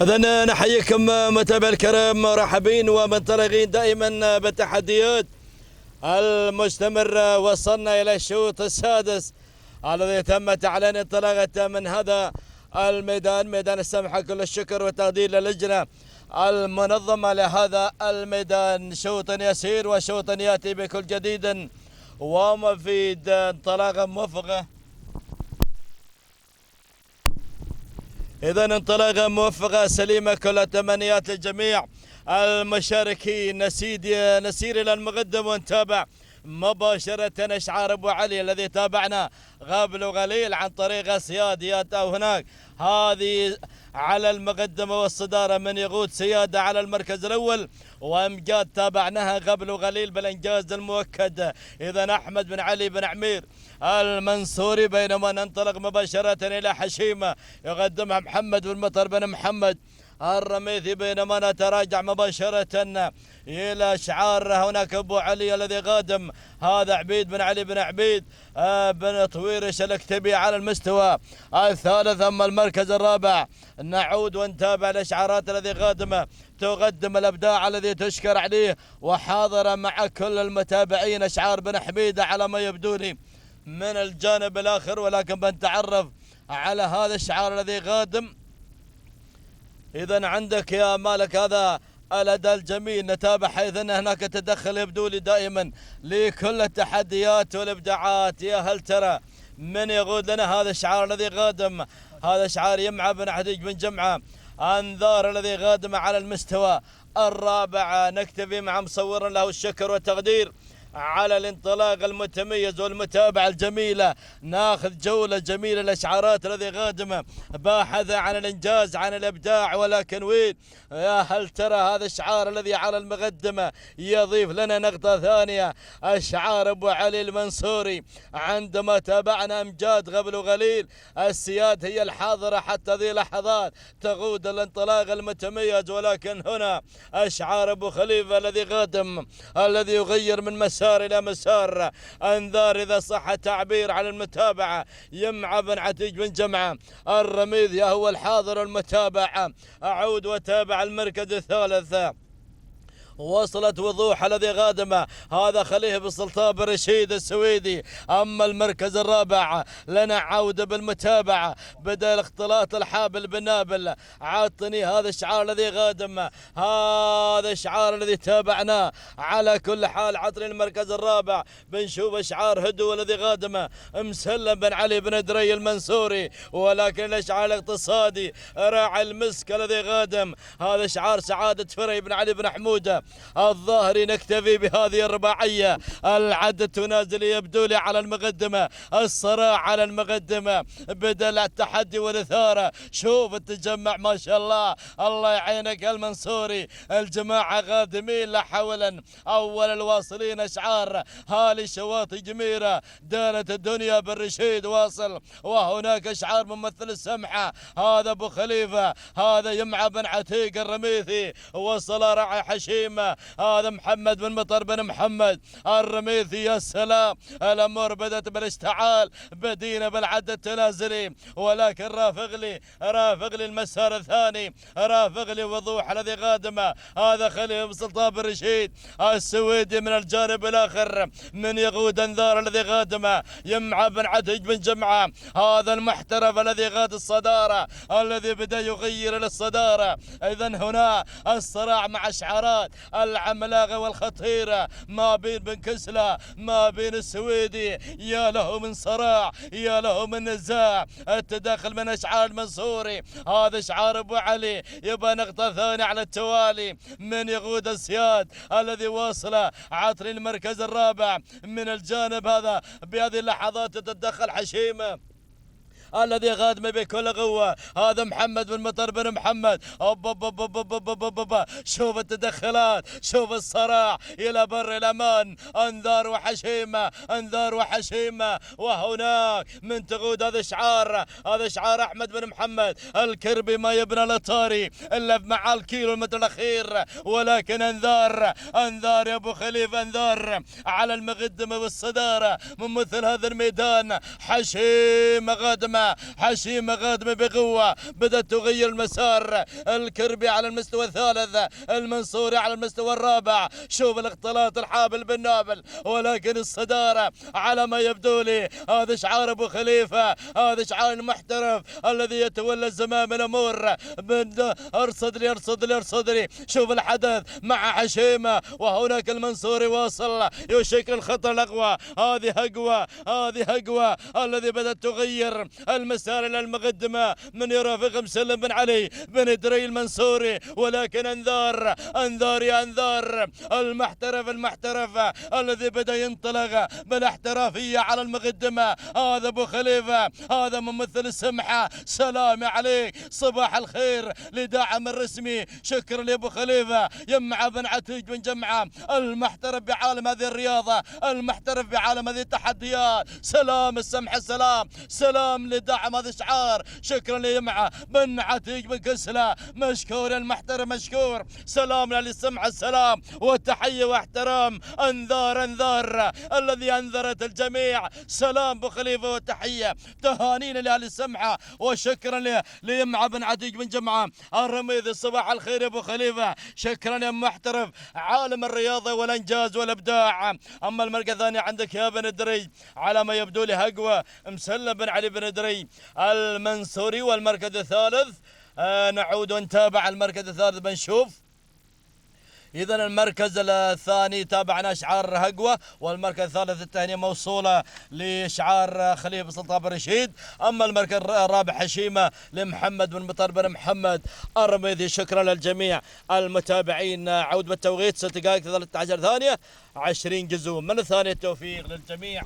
إذن نحييكم متابعي الكرام مرحبين ومنطلقين دائما بالتحديات المستمرة. وصلنا إلى الشوط السادس الذي تمت إعلان انطلاقته من هذا الميدان، ميدان السمحة. كل الشكر والتقدير للجنة المنظمة لهذا الميدان. شوط يسير وشوط يأتي بكل جديد ومفيد. انطلاقة موفقة، إذا انطلاقة موفقة سليمة. كل التمنيات للجميع المشاركين. نسير إلى المقدم ونتابع مباشرة أشعار أبو علي الذي تابعنا قبل قليل عن طريق أسياد أو هناك. هذه على المقدمة والصدارة من يقود سيادة على المركز الأول، وأمجاد تابعناها قبل قليل بالإنجاز المؤكد. إذا أحمد بن علي بن عمير المنصوري، بينما ننطلق مباشرة إلى حشيمة يقدمها محمد بن مطر بن محمد الرميثي، بينما نتراجع مباشرة إلى أشعار هناك أبو علي الذي قادم. هذا عبيد بن علي بن عبيد بن طويرش الاكتبي على المستوى الثالث. أما المركز الرابع نعود ونتابع الأشعارات الذي قادمة تقدم الأبداع الذي تشكر عليه وحاضرة مع كل المتابعين. أشعار بن حميدة على ما يبدو لي من الجانب الآخر، ولكن بنتعرف على هذا الشعار الذي قادم. إذا عندك يا مالك هذا الأداء الجميل. نتابع حيث أن هناك تدخل يبدو لي دائما لكل التحديات والإبداعات. يا هل ترى من يقود لنا هذا الشعار الذي قادم؟ هذا شعار يمعة بن عديج بن جمعة أنذار الذي قادم على المستوى الرابع. نكتفي مع مصور له الشكر والتقدير على الانطلاق المتميز والمتابعة الجميلة. ناخذ جولة جميلة الأشعارات الذي قادمة باحثة عن الإنجاز عن الإبداع، ولكن وين يا هل ترى هذا الشعار الذي على المقدمة يضيف لنا نقطة ثانية. أشعار أبو علي المنصوري عندما تابعنا أمجاد قبل قليل. السياد هي الحاضرة حتى ذي لحظات تقود الانطلاق المتميز، ولكن هنا أشعار أبو خليفة الذي قادم الذي يغير من مسار إلى مسار. أنذار إذا صح التعبير على المتابعة. يمعة بن عتيج بن جمعة الرميذي هو الحاضر المتابعة. أعود وتابع المركز الثالث. وصلت وضوح الذي قادم هذا خليه بالسلطان بن رشيد السويدي. أما المركز الرابع لنا عودة بالمتابعة. بدأ الاختلاط الحابل بالنابل. عطني هذا الشعار الذي قادم، هذا الشعار الذي تابعناه. على كل حال عطني المركز الرابع. بنشوف أشعار هدوء الذي قادم مسلم بن علي بن دري المنصوري، ولكن الأشعار الاقتصادي راعي المسك الذي قادم. هذا شعار سعادة فري بن علي بن حمودة الظاهري. نكتفي بهذه الرباعية. العدد تنازل يبدو لي على المقدمة، الصراع على المقدمة. بدأ التحدي والإثارة. شوف التجمع ما شاء الله، الله يعينك المنصوري. الجماعة قادمين لا حولا. أول الواصلين أشعار هالي شواطئ جميرة دانت الدنيا بالرشيد واصل. وهناك أشعار ممثل السمحة هذا أبو خليفة، هذا يمعة بن عتيق الرميثي. وصل راعي حشيمة هذا محمد بن مطر بن محمد الرميثي. يا سلام، الأمور بدأت بالاشتعال. بدينا بالعد التنازلي، ولكن رافق لي المسار الثاني. رافق لي وضوح الذي قادمه هذا خليل سلطان بن رشيد السويدي. من الجانب الآخر من يقود أنذار الذي قادمه يمعة بن عتيج بن جمعة هذا المحترف الذي قاد الصدارة الذي بدأ يغير للصدارة. إذن هنا الصراع مع أشعارات العملاقة والخطيرة ما بين بن كسلة ما بين السويدي. يا له من صراع، يا له من نزاع. التداخل من أشعار المنصوري. هذا شعار أبو علي يبقى نقطة ثانية على التوالي. من يقود السياد الذي واصل عطري المركز الرابع. من الجانب هذا بهذه اللحظات تتدخل حشيمة الذي قادم بكل قوة. هذا محمد بن مطر بن محمد. شوف التدخلات، شوف الصراع إلى بر الأمان. أنذار وحشيمة، أنذار وحشيمة. وهناك من تقود هذا الشعار، هذا شعار أحمد بن محمد الكربي ما يبنى الأطاري إلا مع الكيلو المتر الأخير. ولكن أنذار، أنذار يا أبو خليفة، أنذار على المقدمة والصدارة من مثل هذا الميدان. حشيمة قادمة حشيمة قادمة بقوة، بدأت تغير المسار. الكربي على المستوى الثالث، المنصوري على المستوى الرابع. شوف الاختلاط الحابل بالنابل، ولكن الصدارة على ما يبدو لي هذا شعار ابو خليفة، هذا شعار المحترف الذي يتولى زمام الامور. ارصد لي ارصد لي ارصد لي. شوف الحدث مع حشيمة، وهناك المنصوري واصل يشكل الخطر الاقوى. هذه هقوة الذي بدأت تغير المسار الى المقدمة من يرافق مسلم بن علي بن دري المنصوري. ولكن انذار انذار يا انذار. المحترف الذي بدأ ينطلق بالاحترافية على المقدمة، هذا ابو خليفة، هذا ممثل السمحة. سلام عليك، صباح الخير لداعم الرسمي. شكرا لابو خليفة يمع بن عتيج بن جمعة، المحترف بعالم هذه الرياضة، المحترف بعالم هذه التحديات. سلام السمحة، سلام لدعم هذا الشعار. شكرا ليمعة بن عتيج بن كسلة، مشكور يا المحترف مشكور. سلام للسمحة، السلام والتحية واحترام. انذار الذي انذرت الجميع. سلام ابو خليفة والتحية، تهانينا لأهل السمحة وشكرا ليمعة بن عتيج بن جمعة الرميذي. صباح الخير يا ابو خليفة، شكرا يا محترف عالم الرياضة والانجاز والابداع. اما المركز الثاني عندك يا بن دري على ما يبدو لي هقوة مسلم بن علي بن دري المنصوري. والمركز الثالث نعود ونتابع المركز الثالث بنشوف. إذا المركز الثاني تابعنا شعار هقوة، والمركز الثالث التهنئة موصولة لشعار خليفة سلطان بن رشيد. أما المركز الرابع حشيمة لمحمد بن مطر بن محمد الرميذي. شكرا للجميع المتابعين. عود بالتوقيت 6 دقائق 13 ثانية 20 جزوم من الثانية. التوفيق للجميع.